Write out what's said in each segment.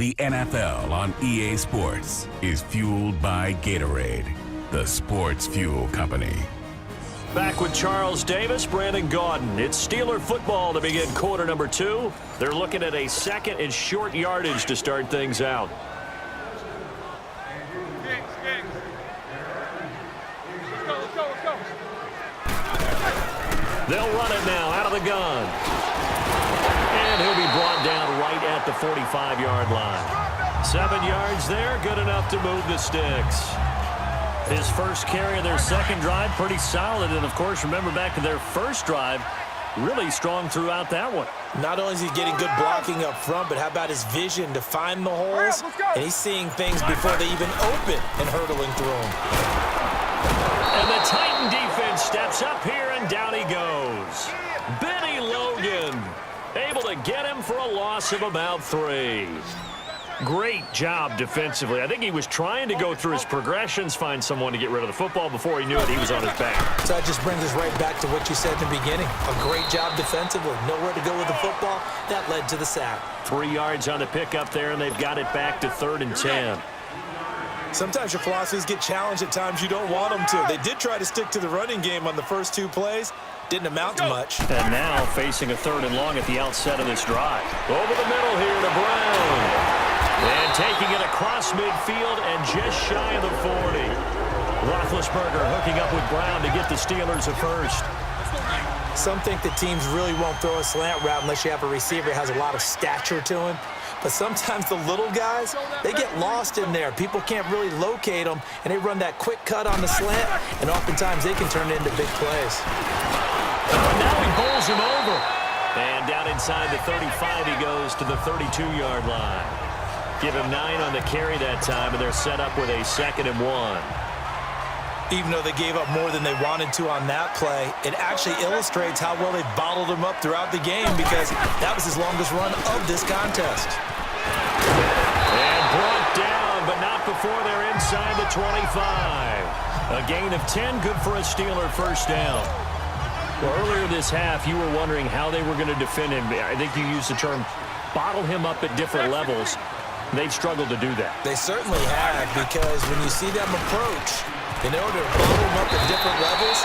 The NFL on EA Sports is fueled by Gatorade, the sports fuel company. Back with Charles Davis, Brandon Gaudin. It's Steeler football to begin quarter number 2. They're looking at a second and short yardage to start things out. They'll run it now out of the gun. And he'll be brought down right at the 45-yard line. 7 yards there, good enough to move the sticks. His first carry of their second drive, pretty solid. And, of course, remember back to their first drive, really strong throughout that one. Not only is he getting good blocking up front, but how about his vision to find the holes? And he's seeing things before they even open and hurdling through them. And the Titan defense steps up here, and down he goes. Benny Logan able to get him for a loss of about 3. Great job defensively. I think he was trying to go through his progressions, find someone to get rid of the football. Before he knew it, he was on his back. So that just brings us right back to what you said in the beginning. A great job defensively. Nowhere to go with the football. That led to the sack. 3 yards on the pickup there, and they've got it back to 3rd and 10. Sometimes your philosophies get challenged at times you don't want them to. They did try to stick to the running game on the first 2 plays. Didn't amount to much. And now facing a 3rd and long at the outset of this drive. Over the middle here to Brown. And taking it across midfield and just shy of the 40. Roethlisberger hooking up with Brown to get the Steelers a first. Some think that teams really won't throw a slant route unless you have a receiver who has a lot of stature to him. But sometimes the little guys, they get lost in there. People can't really locate them, and they run that quick cut on the slant, and oftentimes they can turn it into big plays. Now he bowls him over. And down inside the 35 he goes to the 32-yard line. Give him 9 on the carry that time, and they're set up with a 2nd and 1. Even though they gave up more than they wanted to on that play, it actually illustrates how well they bottled him up throughout the game because that was his longest run of this contest. And brought down, but not before they're inside the 25. A gain of 10, good for a Steeler first down. Well, earlier this half, you were wondering how they were going to defend him. I think you used the term bottle him up at different levels. They've struggled to do that. They certainly have, because when you see them approach, in order to bottle him up at different levels,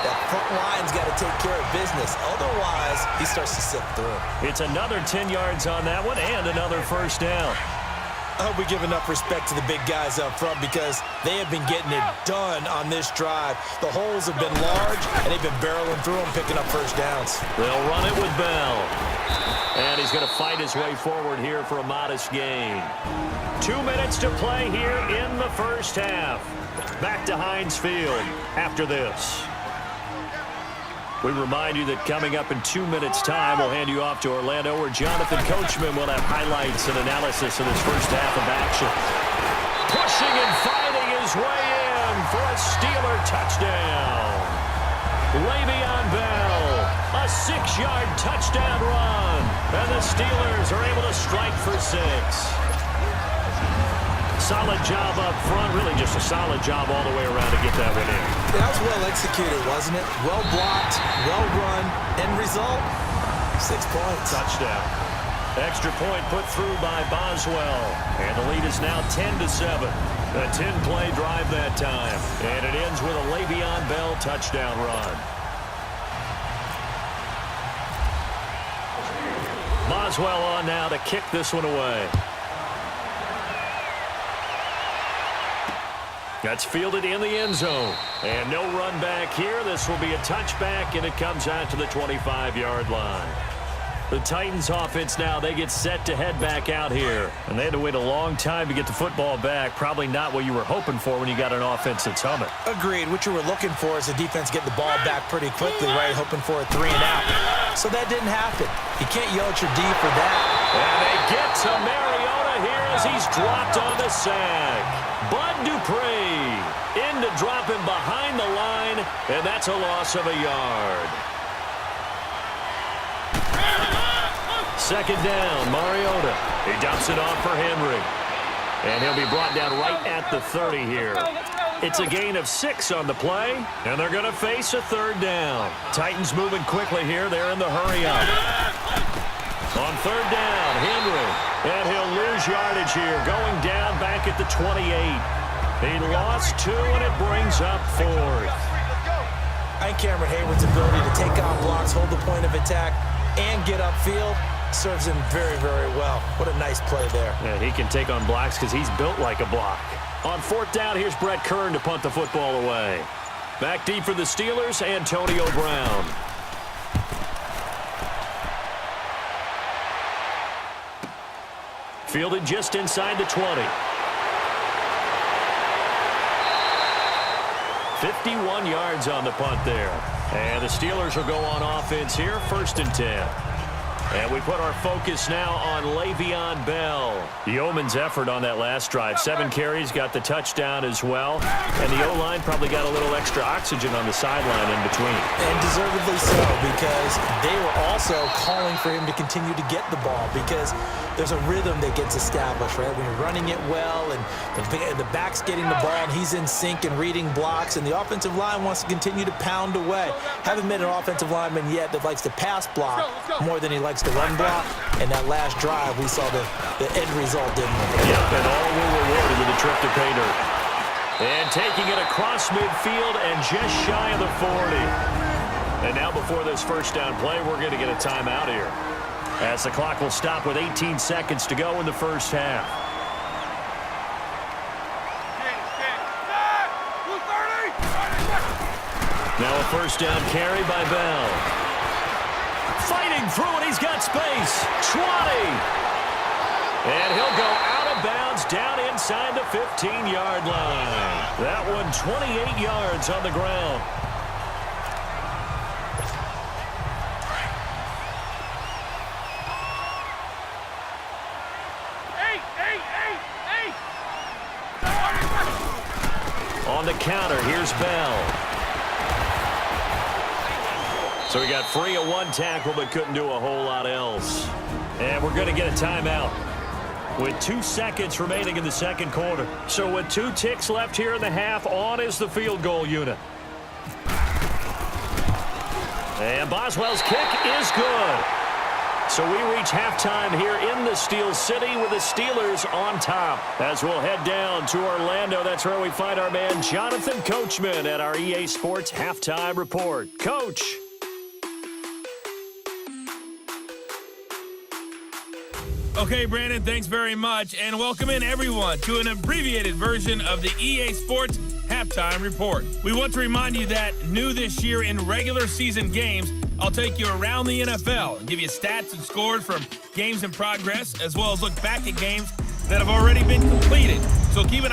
that front line's got to take care of business. Otherwise, he starts to slip through. It's another 10 yards on that one and another first down. I hope we give enough respect to the big guys up front because they have been getting it done on this drive. The holes have been large, and they've been barreling through them, picking up first downs. They'll run it with Bell. And he's going to fight his way forward here for a modest gain. 2 minutes to play here in the first half. Back to Heinz Field after this. We remind you that coming up in 2 minutes' time, we'll hand you off to Orlando, where Jonathan Coachman will have highlights and analysis of this first half of action. Pushing and fighting his way in for a Steeler touchdown. Le'Veon Bell, a 6-yard touchdown run, and the Steelers are able to strike for 6. Solid job up front, really just a solid job all the way around to get that one in. That was well executed, wasn't it? Well blocked, well run, end result, 6 points. Touchdown. Extra point put through by Boswell, and the lead is now 10-7. A 10-play drive that time, and it ends with a Le'Veon Bell touchdown run. Boswell on now to kick this one away. That's fielded in the end zone. And no run back here. This will be a touchback, and it comes out to the 25-yard line. The Titans offense now, they get set to head back out here. And they had to wait a long time to get the football back. Probably not what you were hoping for when you got an offense that's humming. Agreed. What you were looking for is the defense get the ball back pretty quickly, right? Hoping for a 3 and out. So that didn't happen. You can't yell at your D for that. And they get to Mariota here as he's dropped on the sack. Bud Dupree in to drop him behind the line, and that's a loss of a yard. Second down, Mariota. He dumps it off for Henry. And he'll be brought down right at the 30 here. It's a gain of 6 on the play, and they're going to face a 3rd down. Titans moving quickly here. They're in the hurry-up. On 3rd down, Henry. And he'll lose lose yardage here, going down back at the 28. He lost 2, and it brings up 4th. I think Cameron Hayward's ability to take on blocks, hold the point of attack, and get upfield serves him very, very well. What a nice play there. Yeah, he can take on blocks because he's built like a block. On 4th down, here's Brett Kern to punt the football away. Back deep for the Steelers, Antonio Brown. Fielded just inside the 20. 51 yards on the punt there. And the Steelers will go on offense here, 1st and 10. And we put our focus now on Le'Veon Bell. Yeoman's effort on that last drive. 7 carries, got the touchdown as well. And the O-line probably got a little extra oxygen on the sideline in between. And deservedly so, because they were also calling for him to continue to get the ball, because there's a rhythm that gets established, right? When you're running it well and the back's getting the ball and he's in sync and reading blocks, and the offensive line wants to continue to pound away. Haven't met an offensive lineman yet that likes to pass block more than he likes to run block. And that last drive, we saw the end result, didn't we? Yep, and all were rewarded with a trip to pay dirt. And taking it across midfield and just shy of the 40. And now before this first down play, we're going to get a timeout here, as the clock will stop with 18 seconds to go in the first half. Now a first down carry by Bell. Fighting through, and he's got space. 20. And he'll go out of bounds down inside the 15-yard line. That one 28 yards on the ground. On the counter, here's Bell. So he got free of 1 tackle, but couldn't do a whole lot else. And we're going to get a timeout with 2 seconds remaining in the second quarter. So with 2 ticks left here in the half, on is the field goal unit. And Boswell's kick is good. So we reach halftime here in the Steel City with the Steelers on top. As we'll head down to Orlando, that's where we find our man Jonathan Coachman at our EA Sports Halftime Report. Coach. Okay, Brandon, thanks very much, and welcome in everyone to an abbreviated version of the EA Sports Halftime Report. We want to remind you that new this year in regular season games, I'll take you around the NFL and give you stats and scores from games in progress, as well as look back at games that have already been completed. So keep an eye